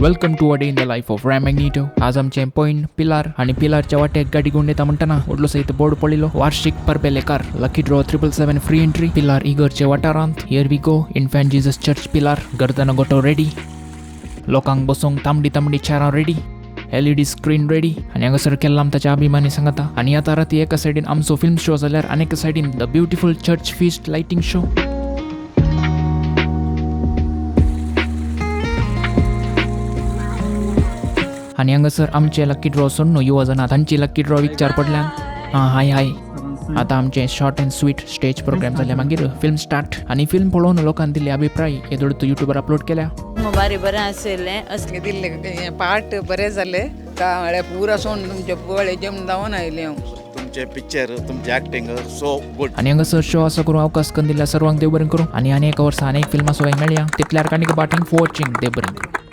Welcome to a day in the life of Ran Magneto. आज आमचे point पिलार आणि पिलारच्या वाटेक गाडी घेऊन येता म्हणताना उडलो सहित बोर्ड पडिलो वार्षिक परबेलेकार lucky draw 777 free entry Pilar इगरचे वाठारांत. Here we go infant Jesus church Pilar. गर्दन गोटो रेडी, लोकांक बसूंक तांबडी चेरां रेडी, LED स्क्रीन रेडी आणि हांगासर केल्ला आमच्या अभिमानी सांगता. आणि आता राती एका सायडीन आमचो फिल्म शो जाल्यार आनी एका सायडीन the beautiful church feast lighting show. आणि हांगासर आमचे लकी ड्रॉ सोडून युवा जाणा तांची लकी ड्रॉ विचार पडल्यान. हाय आता आमचे short and sweet stage program जाल्या मागीर फिल्म स्टार्ट. आणि फिल्म पळोवन लोकांनी दिले अभिप्राय हे थोडं युट्यूबर अपलोड केल्या. बरें आसलें असलें दिल्ले पार्ट बरें जाले का म्हळ्यार पुरा सोन तुमचे पळे जेम जावन आयले हांव. तुमचे पिक्चर तुमचे ऍक्टिंग सो गुड. आणि हांगासर शो असो करून अवकाश करून दिल्या सर्वांक देव बरें करूं. आणि एका वर्सा आनी एक फिल्म असो मेळ्या तितल्यार काणी बाटींग फॉर वॉचिंग देव बरें करूं.